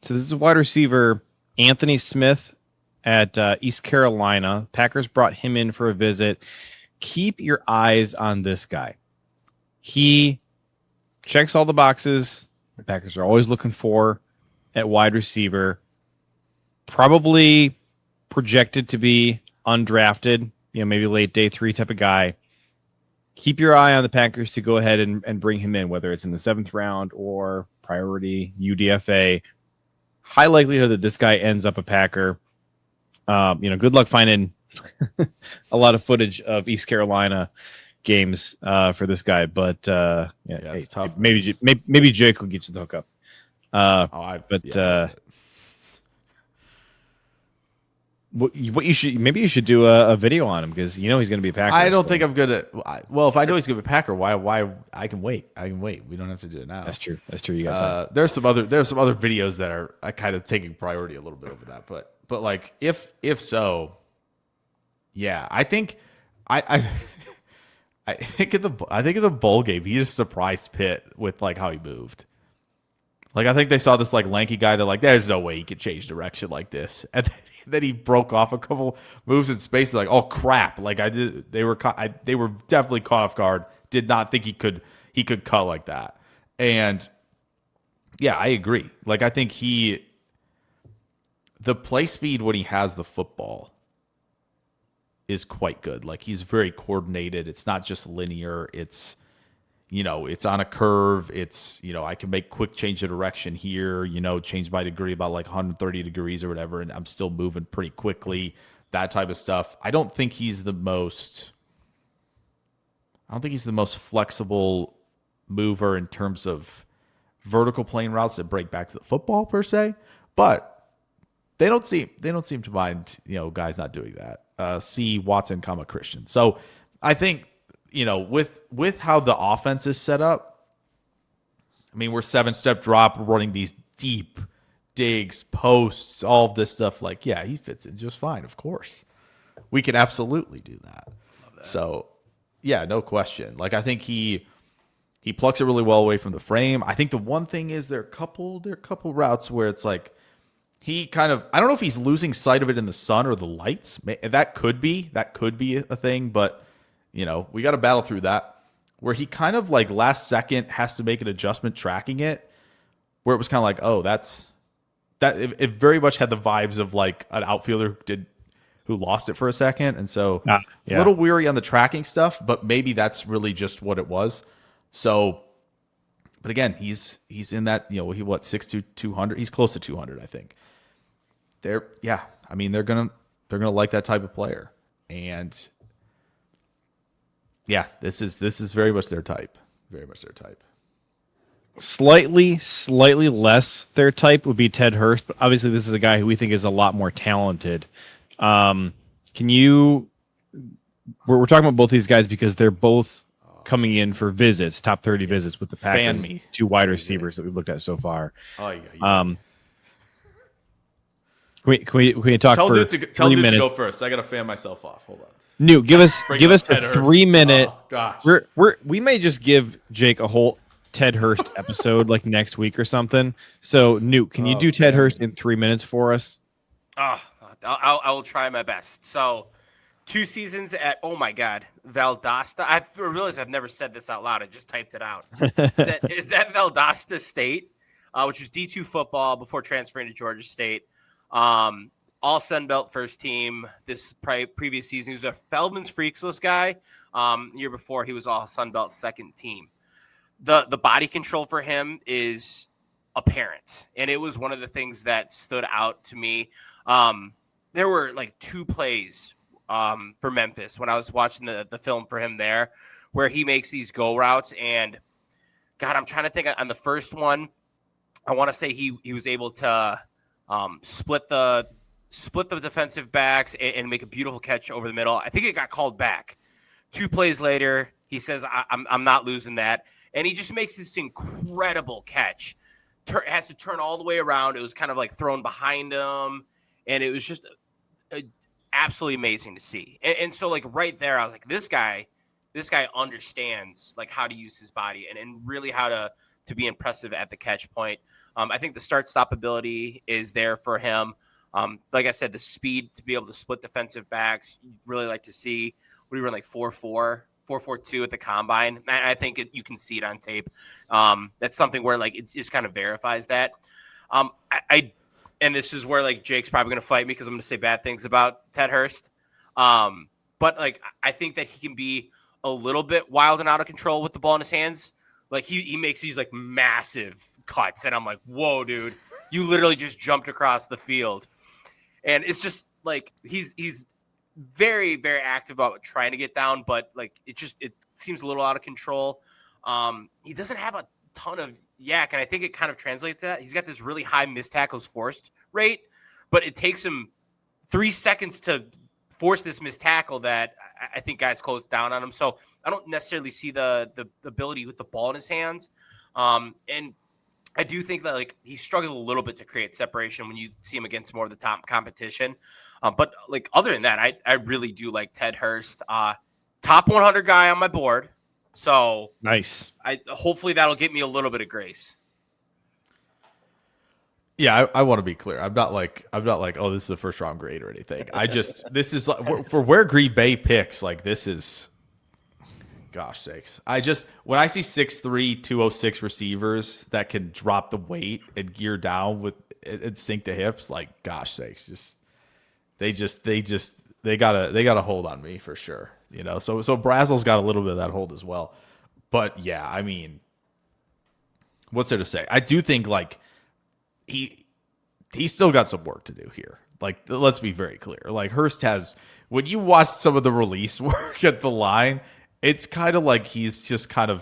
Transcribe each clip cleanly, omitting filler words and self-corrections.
So this is wide receiver Anthony Smith at East Carolina. Packers brought him in for a visit. Keep your eyes on this guy. He checks all the boxes the Packers are always looking for at wide receiver. Probably projected to be undrafted, maybe late day 3 type of guy. Keep your eye on the Packers to go ahead and bring him in, whether it's in the 7th round or priority UDFA. High likelihood that this guy ends up a Packer. Good luck finding a lot of footage of East Carolina games for this guy, but it's tough. Maybe Jake will get you the hookup. What you should do a video on him because he's going to be a Packer. I don't think I'm gonna. Well, if I know he's going to be a Packer, why I can wait. We don't have to do it now. That's true. You got time. There's some other videos that are kind of taking priority a little bit over that, but like if so, yeah, I think I think in the bowl game he just surprised Pitt with like how he moved. Like I think they saw this like lanky guy that like there's no way he could change direction like this, and then he broke off a couple moves in space. Like oh crap! Like they were definitely caught off guard. Did not think he could cut like that. And yeah, I agree. Like I think the play speed when he has the football is quite good. Like he's very coordinated. It's not just linear. It's it's on a curve. It's, I can make quick change of direction here, change my degree about like 130 degrees or whatever, and I'm still moving pretty quickly, that type of stuff. I don't think he's the most flexible mover in terms of vertical plane routes that break back to the football per se, but they don't seem to mind, guys not doing that. See Watson, Christian. So I think, with how the offense is set up, I mean, we're 7-step drop, we're running these deep digs, posts, all of this stuff. Like, yeah, he fits in just fine. Of course, we can absolutely do that. Love that. So, yeah, no question. Like, I think he plucks it really well away from the frame. I think the one thing is there are a couple routes where it's like he kind of, I don't know if he's losing sight of it in the sun or the lights. That could be a thing, but. We got to battle through that, where he kind of like last second has to make an adjustment tracking it, where it was kind of like, oh, it very much had the vibes of like an outfielder who lost it for a second. And so a little weary on the tracking stuff, but maybe that's really just what it was. So, but again, he's in that, 6'2", 200. He's close to 200, I think. They're going to like that type of player. And yeah, this is very much their type. Very much their type. Slightly less their type would be Ted Hurst, but obviously this is a guy who we think is a lot more talented. We're talking about both these guys because they're both coming in for visits, top 30 visits with the Packers, 2 wide receivers that we've looked at so far. Can we talk tell for dude 3 minutes? To go first. I got to fan myself off. Hold on. Newt, give us a 3-minute. Oh, gosh. We may just give Jake a whole Ted Hurst episode like next week or something. So Newt, can you do Ted Hurst in 3 minutes for us? I will try my best. So 2 seasons at Valdosta. I realized I've never said this out loud. I just typed it out. Is that Valdosta State, which was D2 football before transferring to Georgia State. All Sun Belt first team this previous season. He was a Feldman's Freaks guy. Year before, he was all Sun Belt second team. The body control for him is apparent, and it was one of the things that stood out to me. There were like 2 plays for Memphis when I was watching the film for him there, where he makes these go routes. And God, I'm trying to think on the first one. I want to say he was able to split the defensive backs and make a beautiful catch over the middle. I think it got called back. 2 plays later, he says, I'm not losing that. And he just makes this incredible catch. Has to turn all the way around. It was kind of like thrown behind him. And it was just absolutely amazing to see. And so like right there, I was like, this guy understands like how to use his body and really how to be impressive at the catch point. I think the start-stop ability is there for him. Like I said, the speed to be able to split defensive backs, you'd really like to see. What do you run, like 4.4, 4.42 at the combine? And I think you can see it on tape. That's something where like it just kind of verifies that. And this is where like Jake's probably going to fight me because I'm going to say bad things about Ted Hurst. But like I think that he can be a little bit wild and out of control with the ball in his hands. Like he makes these like massive cuts, and I'm like, whoa, dude, you literally just jumped across the field. And it's just like he's very, very active about trying to get down, but like it seems a little out of control. He doesn't have a ton of yak, and I think it kind of translates to that. He's got this really high missed tackles forced rate, but it takes him 3 seconds to force this missed tackle that I think guys close down on him. So I don't necessarily see the ability with the ball in his hands. And I do think that like he struggled a little bit to create separation when you see him against more of the top competition. But like other than that, I really do like Ted Hurst, top 100 guy on my board. So nice. Hopefully that'll get me a little bit of grace. Yeah, I want to be clear. I'm not like, oh, this is a first round grade or anything. This is like for where Green Bay picks, like this is, gosh sakes. When I see 6'3", 206 receivers that can drop the weight and gear down and sink the hips, like gosh sakes, they got a hold on me for sure. You know, so Brazel's got a little bit of that hold as well. But yeah, I mean, what's there to say? I do think like he's still got some work to do here. Like, let's be very clear. Like Hurst has, when you watch some of the release work at the line, it's kind of like he's just kind of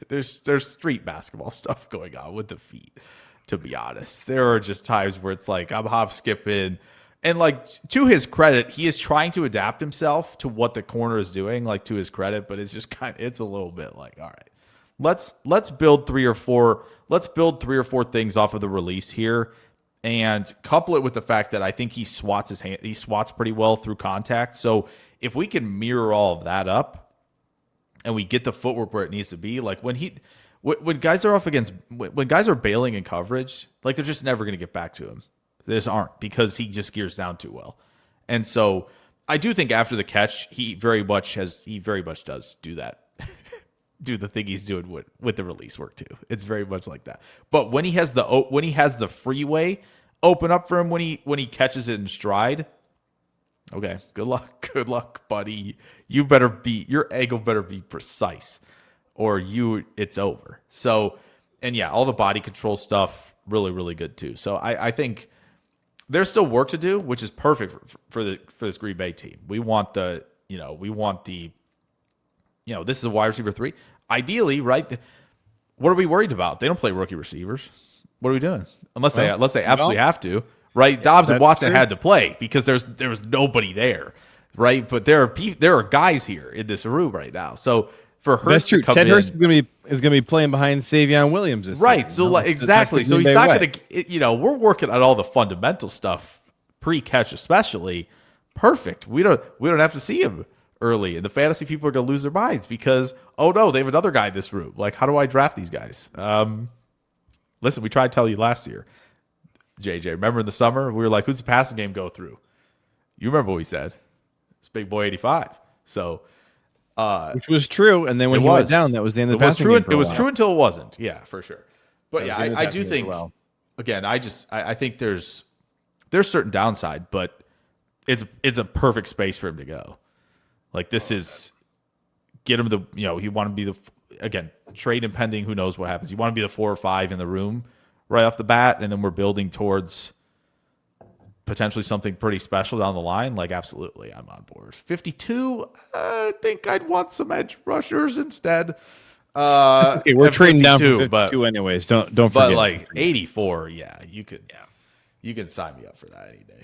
there's street basketball stuff going on with the feet, to be honest. There are just times where it's like I'm hop skipping. And like to his credit, he is trying to adapt himself to what the corner is doing, like to his credit, but it's just it's a little bit like, all right, let's build three or four things off of the release here and couple it with the fact that I think he swats pretty well through contact. So if we can mirror all of that up and we get the footwork where it needs to be, like when guys are bailing in coverage, like they're just never going to get back to him. They just aren't, because he just gears down too well. And so I do think after the catch, he very much does do that. Do the thing he's doing with the release work too. It's very much like that. But when he has the freeway open up for him when he catches it in stride, okay, good luck, buddy. Your angle better be precise, or it's over. So, and yeah, all the body control stuff really, really good too. So I think there's still work to do, which is perfect for this Green Bay team. We want this is a wide receiver 3. Ideally, right? What are we worried about? They don't play rookie receivers. What are we doing? Unless they absolutely have to, right? Dobbs and Watson had to play because there was nobody there, right? But there are guys here in this room right now. So for Hurst to come Ted in, Hurst is going to be playing behind Savion Williams this right? season, So exactly. So he's not going to. We're working on all the fundamental stuff pre-catch, especially. Perfect. We don't have to see him early, and the fantasy people are going to lose their minds because, oh no, they have another guy in this room. Like, how do I draft these guys? Listen, we tried to tell you last year, JJ. Remember in the summer we were like, "Who's the passing game go through?" You remember what we said? It's Big Boy 85. So, which was true, and then when he went down, that was the end of the passing game. It was true until it wasn't. Yeah, for sure. But yeah, I do think. Again, I think there's certain downside, but it's a perfect space for him to go. Like this is get him you want to be again, trade impending, who knows what happens. You want to be the 4 or 5 in the room right off the bat, and then we're building towards potentially something pretty special down the line. Like absolutely, I'm on board. 52, I think I'd want some edge rushers instead. Okay, we're trading down from 52 anyways. Don't forget. But like 84, yeah, you can sign me up for that any day.